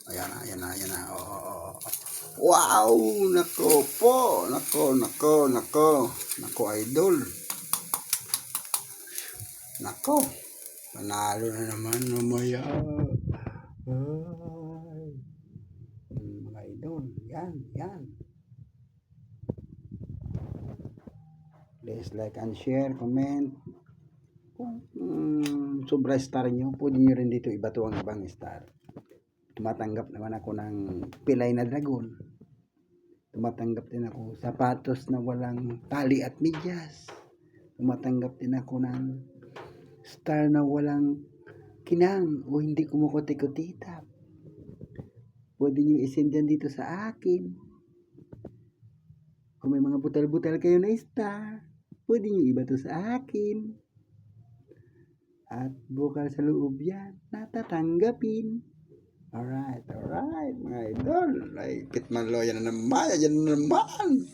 Ayan na, ayan na, ayan na. Oh. Wow! Nako po! Nako, idol. Nako. Panalo na naman mamaya. Ay. Mga idol. Yan. Please like and share, comment. Kung sobra star nyo, pwede nyo rin dito ibato ang ibang star. Tumatanggap naman ako ng pilay na dragon. Tumatanggap din ako sapatos na walang tali at medyas. Tumatanggap din ako ng star na walang kinang o hindi kumukuti-kutitap. Pwede nyo isend yan dito sa akin. Kung may mga butal-butal kayo na star, pwede nyo ibato sa akin. At bukal sa loob yan, natatanggapin. Alright, mga idol. Ay, Pitman Loya na naman. Ayan na naman.